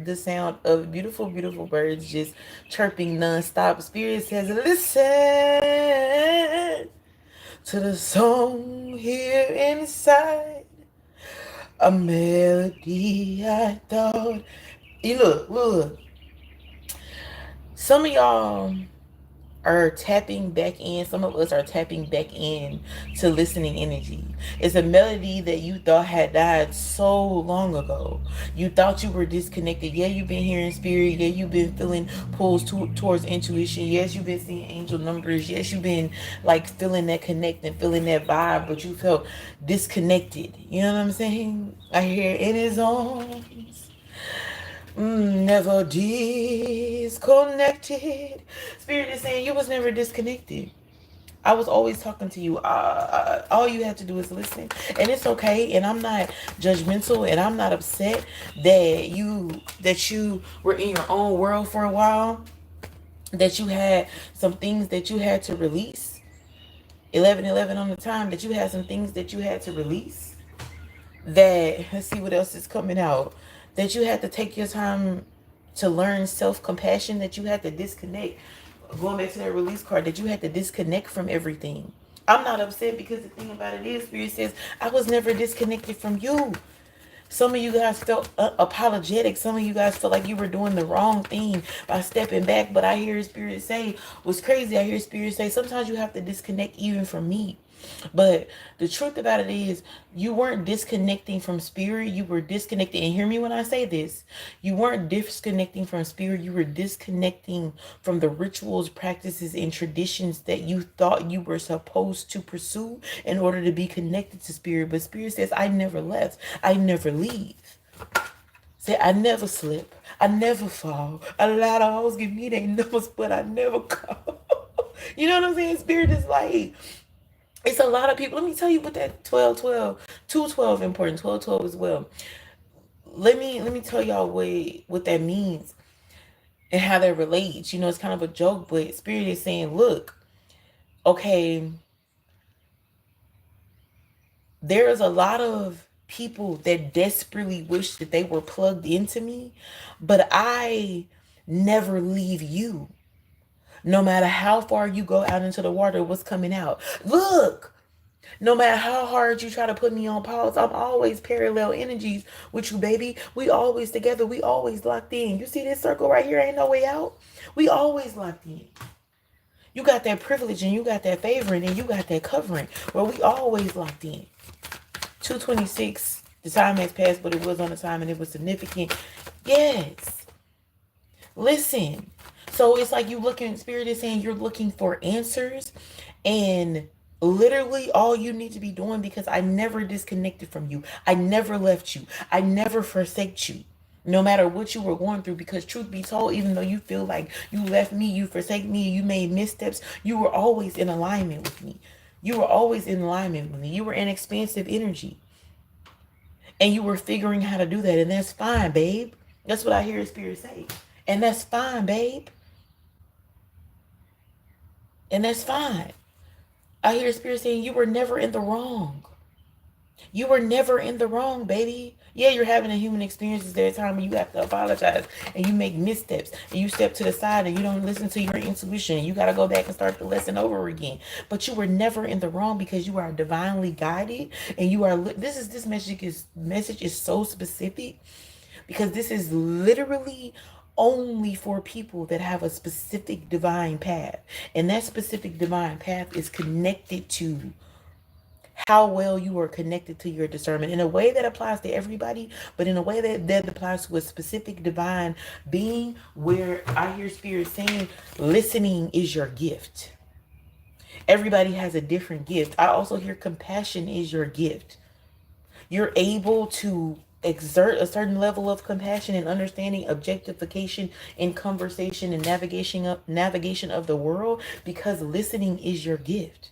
the sound of beautiful, beautiful birds just chirping nonstop. Spirit says, listen to the song here inside. A melody I thought. You look. Some of y'all are tapping back in. Some of us are tapping back in to listening energy. It's a melody that you thought had died so long ago. You thought you were disconnected. Yeah, you've been hearing spirit. Yeah, you've been feeling pulls towards intuition. Yes, you've been seeing angel numbers. Yes, you've been like feeling that connect and feeling that vibe, but you felt disconnected. You know what I'm saying? I hear in his arms. Never disconnected. Spirit is saying you was never disconnected. I was always talking to you. All you have to do is listen, and it's okay. And I'm not judgmental, and I'm not upset that you were in your own world for a while. That you had some things that you had to release. 11:11 on the time. That you had some things that you had to release. That, let's see what else is coming out. That you had to take your time to learn self-compassion. That you had to disconnect. Going back to that release card, that you had to disconnect from everything. I'm not upset, because the thing about it is, Spirit says I was never disconnected from you. Some of you guys felt apologetic. Some of you guys felt like you were doing the wrong thing by stepping back. But I hear Spirit say, what's crazy, I hear Spirit say, sometimes you have to disconnect even from me. But the truth about it is, you weren't disconnecting from spirit. You were disconnecting. And hear me when I say this. You weren't disconnecting from spirit. You were disconnecting from the rituals, practices, and traditions that you thought you were supposed to pursue in order to be connected to spirit. But spirit says, I never left. I never leave. Say, I never slip. I never fall. A lot of hoes give me their numbers, but I never call. You know what I'm saying? Spirit is like, it's a lot of people. Let me tell you what that 12-12, 2-12 important, 12-12 as well. Let me tell y'all what that means and how that relates. You know, it's kind of a joke, but Spirit is saying, look, okay, there's a lot of people that desperately wish that they were plugged into me, but I never leave you. No matter how far you go out into the water, what's coming out? Look, no matter how hard you try to put me on pause, I'm always parallel energies with you, baby. We always together. We always locked in. You see this circle right here? Ain't no way out. We always locked in. You got that privilege, and you got that favoring, and you got that covering, where we always locked in. 226. The time has passed, but it was on the time, and it was significant. Yes. Listen. So it's like you looking, Spirit is saying you're looking for answers, and literally all you need to be doing, because I never disconnected from you. I never left you. I never forsake you. No matter what you were going through, because truth be told, even though you feel like you left me, you forsake me, you made missteps, you were always in alignment with me. You were always in alignment with me. You were in expansive energy. And you were figuring how to do that. And that's fine, babe. That's what I hear Spirit say. And that's fine, babe. And that's fine. I hear Spirit saying you were never in the wrong. You were never in the wrong, baby. Yeah, you're having a human experience. There's a time when you have to apologize and you make missteps and you step to the side and you don't listen to your intuition. You got to go back and start the lesson over again. But you were never in the wrong, because you are divinely guided, and you are. This message is so specific, because this is literally only for people that have a specific divine path, and that specific divine path is connected to how well you are connected to your discernment, in a way that applies to everybody, but in a way that applies to a specific divine being, where I hear Spirit saying listening is your gift. Everybody has a different gift. I also hear compassion is your gift. You're able to exert a certain level of compassion and understanding, objectification in conversation and navigation of the world, because listening is your gift.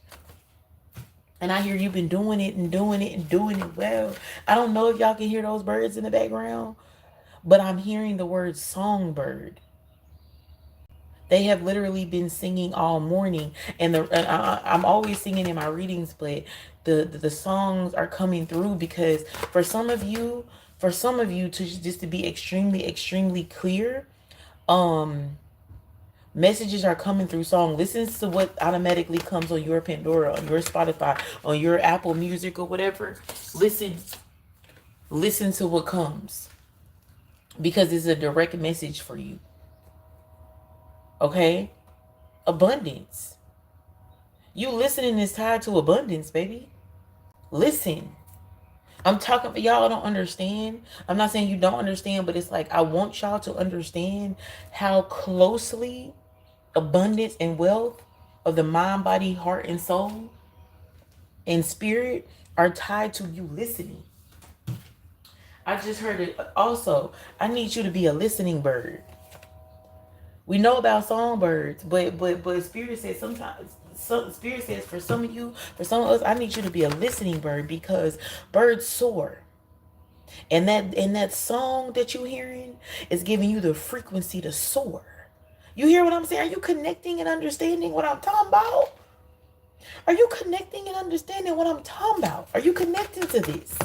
And I hear you've been doing it and doing it and doing it well. I don't know if y'all can hear those birds in the background, but I'm hearing the word songbird. They have literally been singing all morning, and I'm always singing in my readings, but the songs are coming through, because for some of you, For some of you to just to be extremely, extremely clear, messages are coming through song. Listen to what automatically comes on your Pandora, on your Spotify, on your Apple Music or whatever. Listen to what comes, because it's a direct message for you. Okay? Abundance. You listening is tied to abundance, baby. Listen. I'm talking, y'all don't understand. I'm not saying you don't understand, but it's like I want y'all to understand how closely abundance and wealth of the mind, body, heart, and soul and spirit are tied to you listening. I just heard it also. I need you to be a listening bird. We know about songbirds, but spirit says sometimes, spirit says for some of you, for some of us, I need you to be a listening bird, because birds soar. And that song that you're hearing is giving you the frequency to soar. You hear what I'm saying? Are you connecting and understanding what I'm talking about? Are you connecting and understanding what I'm talking about? Are you connecting to this?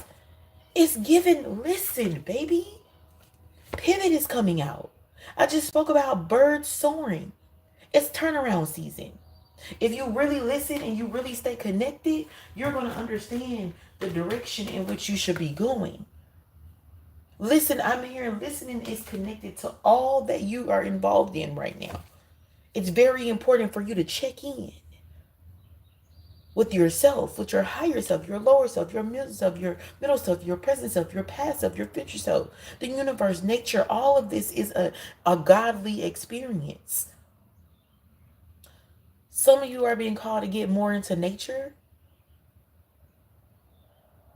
It's given, listen, baby. Pivot is coming out. I just spoke about birds soaring. It's turnaround season. If you really listen and you really stay connected, you're going to understand the direction in which you should be going. Listen, I'm here. Listening is connected to all that you are involved in right now. It's very important for you to check in with yourself, with your higher self, your lower self, your middle self, your present self, your past self, your future self, the universe, nature. All of this is a godly experience. Some of you are being called to get more into nature.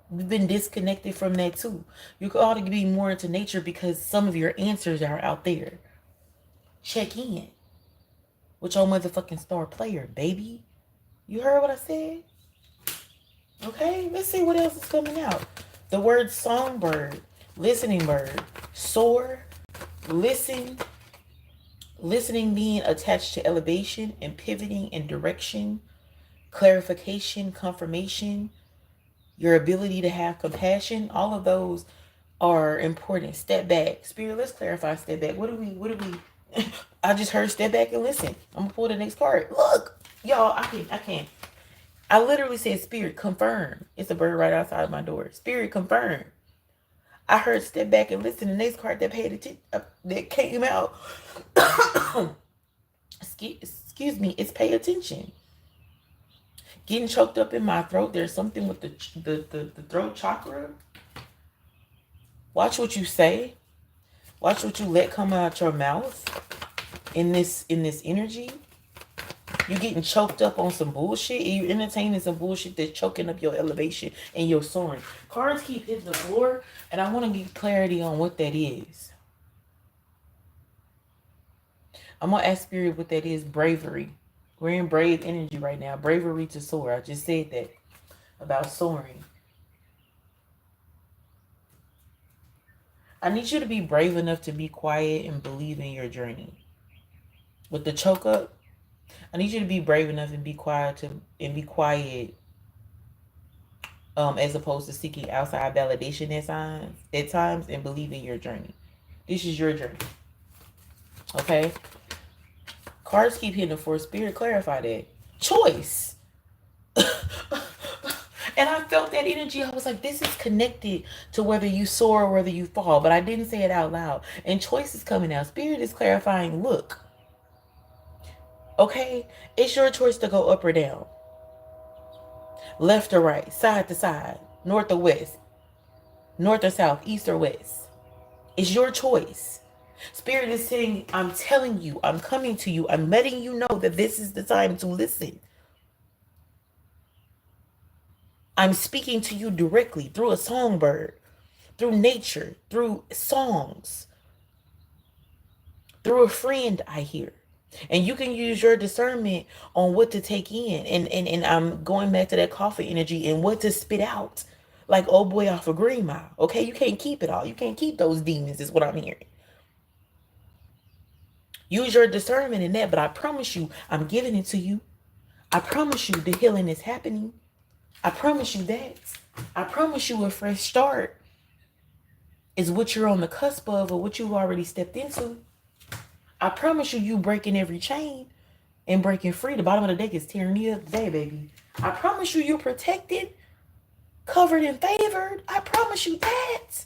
We've been disconnected from that too. You're called to be more into nature because some of your answers are out there. Check in with your motherfucking star player, baby. You heard what I said? Okay, let's see what else is coming out. The word songbird, listening bird, soar, listen, listening being attached to elevation and pivoting in direction, clarification, confirmation, your ability to have compassion. All of those are important. Step back. Spirit, let's clarify step back. What do we I just heard step back and listen. I'm gonna pull the next card. Look, y'all, I can't. I literally said, Spirit, confirm. It's a bird right outside my door. Spirit, confirm. I heard step back and listen. The next card that paid attention, that came out, excuse me, it's pay attention. Getting choked up in my throat. There's something with the throat chakra. Watch what you say. Watch what you let come out your mouth in this energy. You're getting choked up on some bullshit. You're entertaining some bullshit that's choking up your elevation and your soaring. Cards keep hitting the floor, and I want to get clarity on what that is. I'm going to ask Spirit what that is. Bravery. We're in brave energy right now. Bravery to soar. I just said that about soaring. I need you to be brave enough to be quiet and believe in your journey. With the choke up, I need you to be brave enough and be quiet as opposed to seeking outside validation at times and believe in your journey. This is your journey. Okay? Cards keep hitting for Spirit. Clarify that. Choice. And I felt that energy. I was like, this is connected to whether you soar or whether you fall. But I didn't say it out loud. And choice is coming out. Spirit is clarifying, look. Okay? It's your choice to go up or down. Left or right. Side to side. North or west. North or south. East or west. It's your choice. Spirit is saying, I'm telling you. I'm coming to you. I'm letting you know that this is the time to listen. I'm speaking to you directly through a songbird, through nature, through songs, through a friend I hear. And you can use your discernment on what to take in. And I'm going back to that coffee energy and what to spit out. Like old boy off of Green Mile. Okay, you can't keep it all. You can't keep those demons is what I'm hearing. Use your discernment in that, but I promise you, I'm giving it to you. I promise you the healing is happening. I promise you that. I promise you a fresh start. is what you're on the cusp of or what you've already stepped into. I promise you, you breaking every chain and breaking free. The bottom of the deck is tearing you up today, baby. I promise you, you're protected, covered, and favored. I promise you that.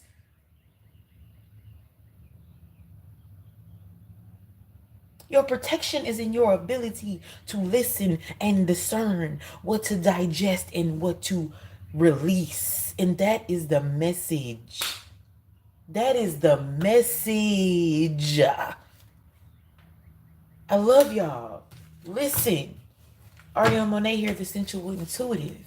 Your protection is in your ability to listen and discern what to digest and what to release. And that is the message. That is the message. I love y'all. Listen. Aurion Monae here, the Sensual Intuitive.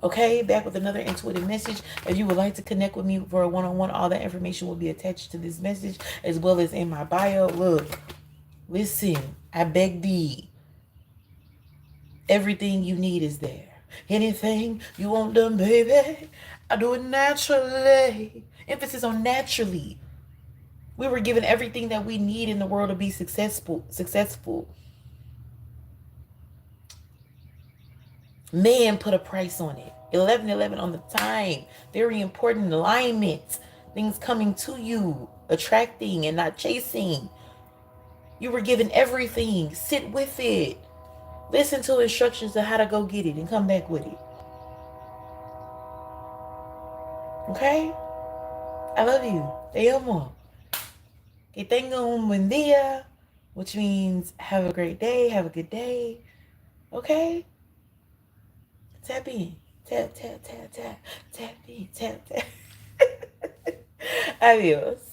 Okay, back with another intuitive message. If you would like to connect with me for a one-on-one, all that information will be attached to this message as well as in my bio. Look, listen, I beg thee. Everything you need is there. Anything you want done, baby, I do it naturally. Emphasis on naturally. We were given everything that we need in the world to be successful. Man put a price on it. 11:11 on the time. Very important alignment. Things coming to you. Attracting and not chasing. You were given everything. Sit with it. Listen to instructions on how to go get it and come back with it. Okay? I love you. Te amo. Que tenga un buen día. Which means have a great day. Have a good day. Okay? Tap in. Tap, tap, tap, tap. Tap in. Tap, tap. Adios.